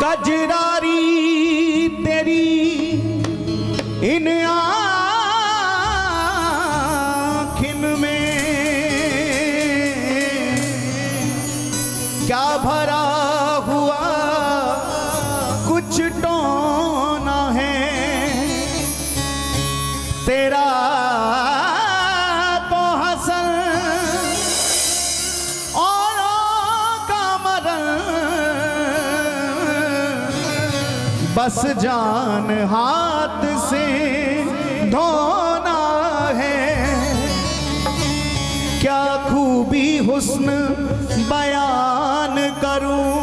कजरारी तेरी इन आँखिन में क्या भरा हुआ कुछ टोना है तेरा तो हसन औरों का मरन बस जान हाथ से धोना है क्या खूबी हुस्न बयान करूं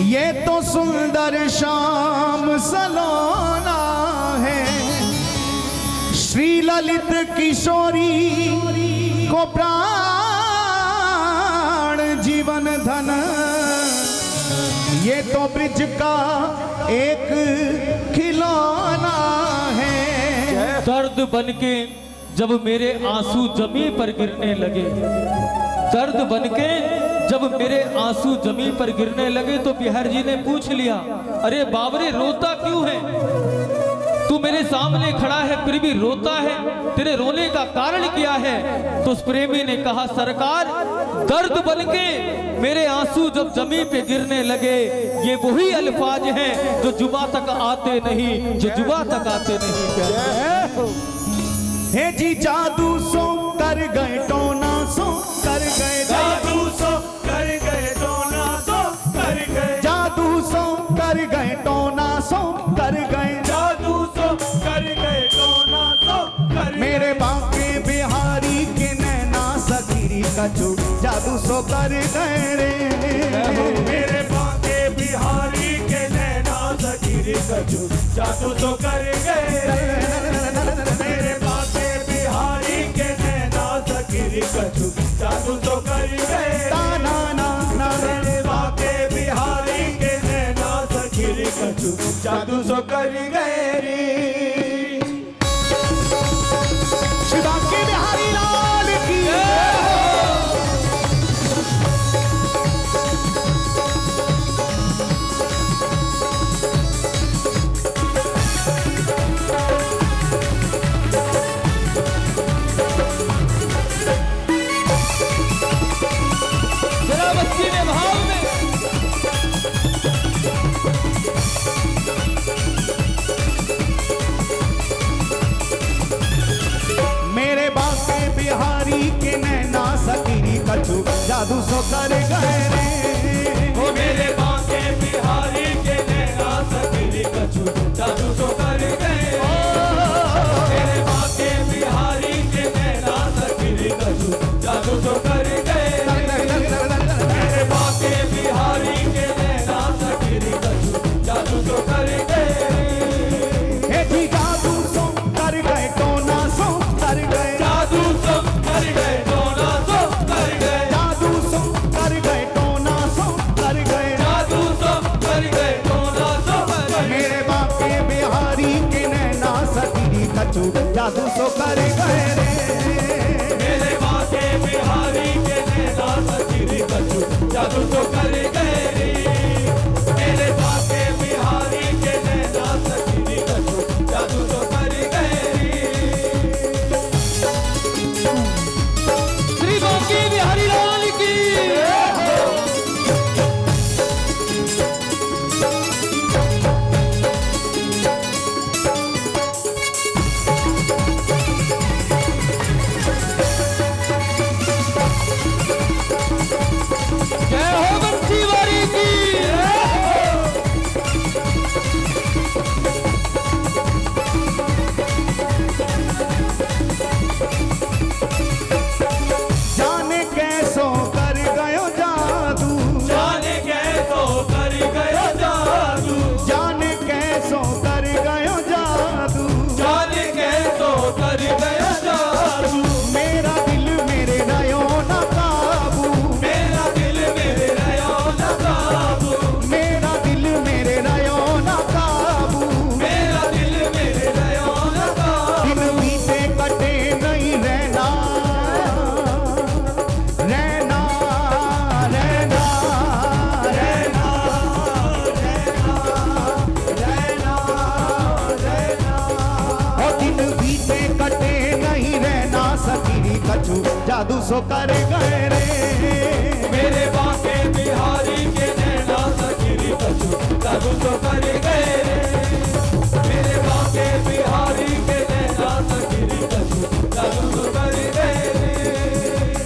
ये तो सुंदर शाम सलोना है श्री ललित किशोरी को प्राण जीवन धन ये तो ब्रिज का एक खिलौना है। दर्द बनके जब मेरे आंसू जमीन पर गिरने लगे, दर्द बनके जब मेरे आंसू जमीन पर गिरने लगे तो बिहार जी ने पूछ लिया, अरे बाबरे रोता क्यों है? तू मेरे सामने खड़ा है फिर भी रोता है, तेरे रोने का कारण क्या है? तो उस प्रेमी ने कहा, सरकार दर्द बनके मेरे आंसू जब जमीन पे गिरने लगे ये वही अल्फाज हैं जो जुबा तक आते नहीं, जो जुबा तक आते नहीं। हे जी जादू सो कर गए टोना सो कर गए जादू सो कर गए टोना सो कर गए जादू सो कर गए टोना सो कर गए जादू सो कर गए टोना सो कर मेरे बांके बिहारी के नैना सखीरी कछु जादू सो कर गए रे मेरे बांके बिहारी के नैना सखीरी कछु जादू सो कर गए मेरे बांके बिहारी के नैना सखीरी कछु जादू सो कर गए ना ना ना मेरे बांके बिहारी के नैना सखीरी कछु जादू सो कर गए श्री बांके बिहारी लाल की जरा बस्ती में भाव में मेरे बांके बिहारी के नैना सखीरी कछु जादू सो कर गए रे ओ मेरे बांके बिहारी के नैना सखीरी कछु जादू सो कर गए मेरे बांके बिहारी के नैना सखीरी कछु जादू सो कर गए मेरे बांके बिहारी के नैना सखीरी कछु जादू सो कर गए हे जी जादू सो कर गए टोना सो कर गए जादू सो कर गए टोना सो कर गए जादू सो कर गए टोना सो कर गए जादू सो कर गए टोना सो कर गए मेरे बांके बिहारी के नैना सखीरी कछु जादू सो कर गए रे मेरे बांके बिहारी के नैना सखीरी कछु जादू सो कर गए मेरे बांके बिहारी के नैना सखीरी कछु जादू सो कर गए श्री बांके बिहारी लाल की। जय हो जादू सो कर गए रे। मेरे बाके बिहारी के नैना सखी कछु जादू सो कर गए रे। मेरे बाके बिहारी के नैना सखी कछु जादू सो कर गए रे।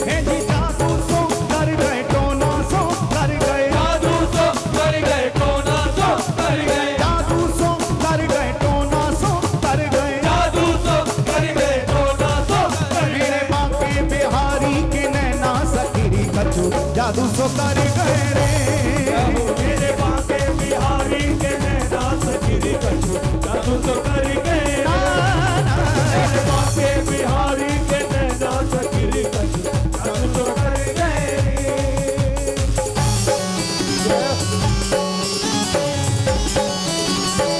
हे जी जादू सो कर गए टोना सो कर गए। जादू सो कर गए टोना सो कर गए। जादू सो कर गए टोना सो कर गए। जादू सो कर गए टोना सो कर मेरे गए। बाके बिहारी के नैना सखी कछु जादू सो कर गए रे। मेरे बाके बिहारी के नैना सखी कछु जादू सो कर गए। मेरे बाके बिहारी के नैना सखी कछु जादू सो कर गए।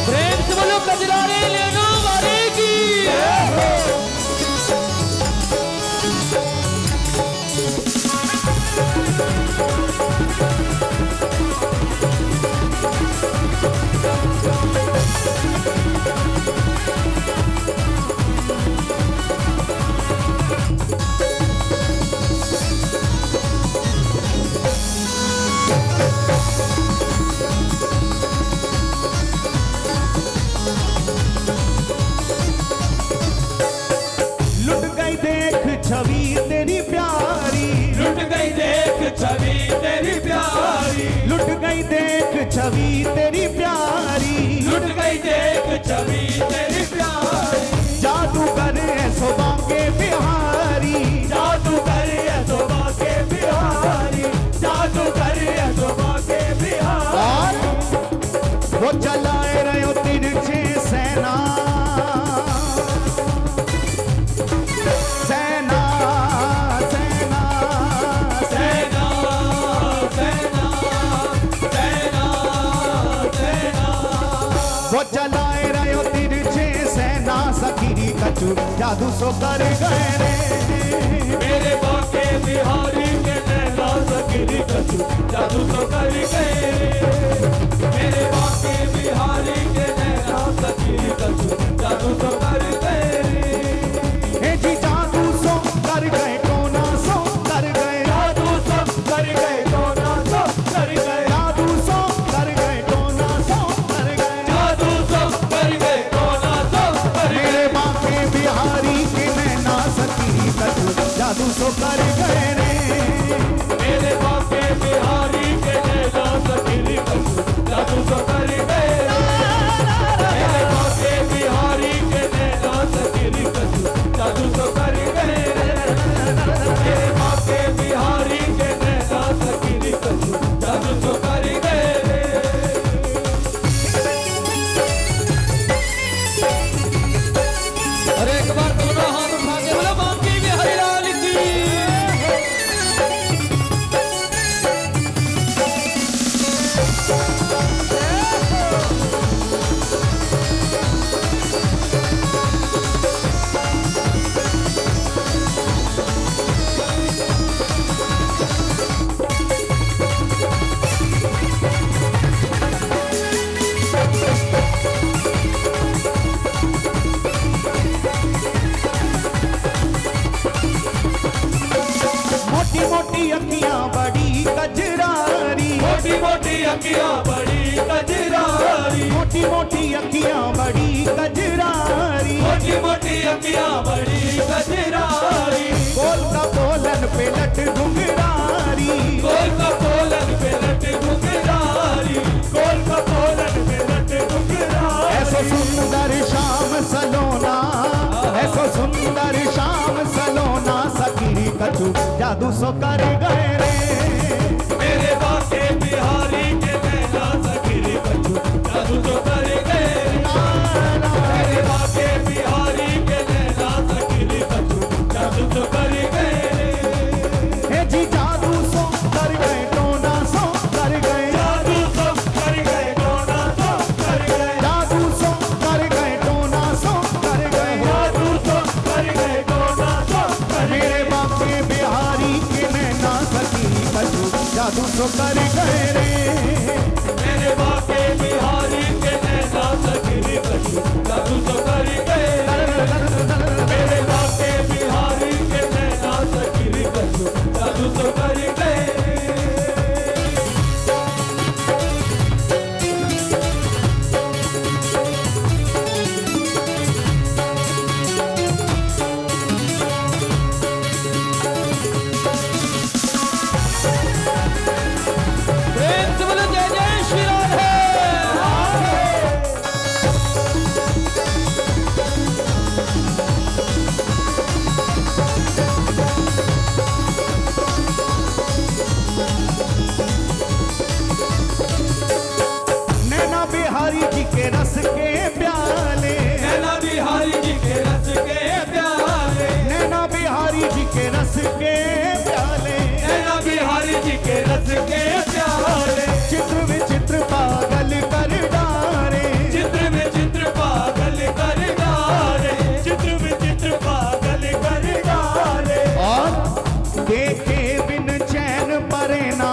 प्रेम से बोलो कजरारे लेनो वाले की। लुट गई देख छवि तेरी प्यारी। लुट गई देख छवि तेरी प्यारी। लुट गई देख छवि तेरी प्यारी। लुट गई देख छवि तेरी प्यारी। जादूगर है शोभा के बिहारी। जादूगर है शोभा के बिहारी। जादूगर है शोभा के बिहारी। और वो चलाए रहे हो तिरछे सेना। सेना सेना सेना सेना सेना सेना। वो चलाए रहे हो तिरछे सेना सखी कछु जादू सो कर गए रे। मेरे बाके बिहारी के नैना सखी कछु जादू सो कर गए। मेरे बाके बिहारी के नैना सखी कछु जादू सो कर गए। हे जी जादू सो कर गए टोना सो कर गए। जादू सो कर गए टोना सो कर गए। जादू सो कर गए टोना सो कर गए। जादू सो कर गए टोना सो कर गए। मेरे बाके बिहारी के नैना सखी कछु जादू सो कर गए रे। मेरे बाके बिहारी के नैना सखी कछु जादू सो कर गए। मेरे बाके बिहारी के नैना सखी कछु जादू सो कर गए। मेरे बाके बिहारी के नैना सखी कछु जादू सो कर गए। अरे एक बार दोनों हाथ उठा के बोलो बांके बिहारी लाल की। मोटी मोटी अखियां बड़ी कजरारी। मोटी मोटी अखियां बड़ी कजरारी। मोटी मोटी अखियां बड़ी कजरारी। मोटी मोटी अखियां बड़ी कजरारी। गोल का बोलन पे लट घुंघरारी। गोल का कोलन पे लट घुंघरारी। गोल का कोलन पे लट घुंघरारी। ऐसो सुंदर शाम सलोना। ऐसो सुंदर शाम सलोना सखी कछु जादू सो कर गए रे। मेरे बाके बिहारी के नैना सखी कछु जादू सो कर गए। मेरे बाके बिहारी के नैना सखी कछु जादू सो कर गए। हे जी जादू सो कर गए टोना सो कर गए। जादू सो कर गए टोना सो कर गए। जादू सो कर गए टोना सो कर गए। जादू सो कर गए टोना सो कर गए। मेरे बाके बिहारी के नैना सखी कछु जादू सो कर गए रे। मेरे बाके बिहारी के नैना सखी कछु जादू सो कर गए। मेरे बाके बिहारी के नैना सखी के रस के प्याले, नैना बिहारी जी के रस के प्याले, नैना बिहारी जी के रस के प्याले, नैना बिहारी जी के रस के प्याले, चित्र विचित्र पागल कर डारे, चित्र में चित्र पागल कर डाले, चित्र में चित्र पागल कर डाले। और देखे बिन चैन परे ना,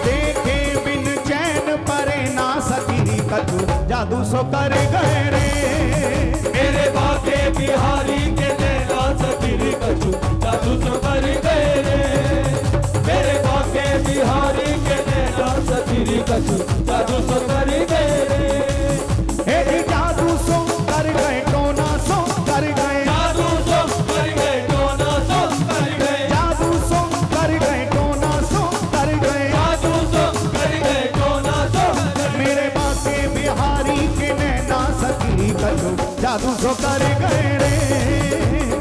देखे बिन चैन परे ना सकी कछु जादू सो कर गए रे। मेरे बाके बिहारी के नैना सखी कछु जादू सो कर गए रे। मेरे बाके बिहारी के नैना सखी कछु जादू सो कर गए रे। हे जादू सो कर गए टोना सो कर गए, जादू सो कर गए टोना सो कर गए, जादू सो कर गए टोना सो कर गए, जादू सो कर गए टोना सो कर गए। मेरे बाके बिहारी के नैना सकी कछु जादू सो कर गए रे।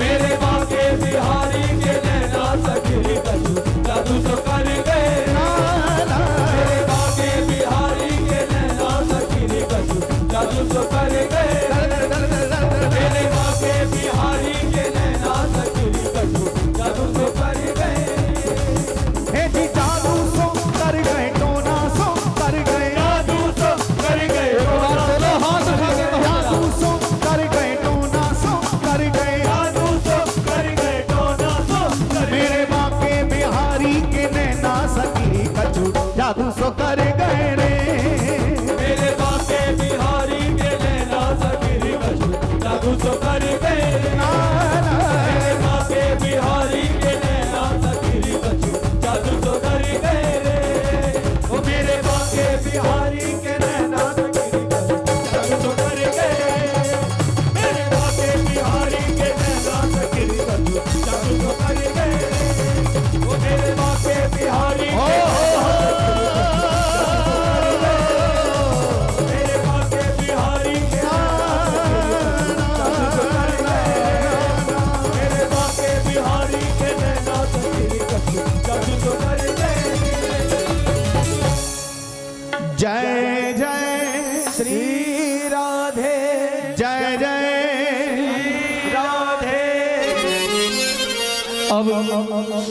मेरे बाके बिहारी के नैना सखी कछु जादू सो कर गए। मेरे बाके बिहारी के नैना सखी कछु जादू सो कर गए। मेरे बाके बिहारी के नैना सखी कछु जादू सो कर गए। हे जी जादू सो कर गए टोना सो कर गए, जादू सो कर गए टोना सो हाथ उठा के जादू सो कर गए टोना सो कर गए, जादू सो कर गए टोना सो कर गए। मेरे बाके बिहारी के नैना सकी कछु जादू सो कर गए रे। मेरे बाके बिहारी के नैना सखी कछु जादू सो कर गए। मेरे बाके बिहारी के नैना सखी कछु जादू सो कर गए रे। ओ मेरे बाके बिहारी के नैना सखी कछु जादू सो कर गए। मेरे बाके बिहारी के नैना सखी कछु जादू सो कर गए। ओ मेरे बाके बिहारी के मेरे बाके बिहारी के मेरे बाके बिहारी के नैना सखी कछु जादू सो कर गए। जय जय श्री राधे जय जय राधे। अब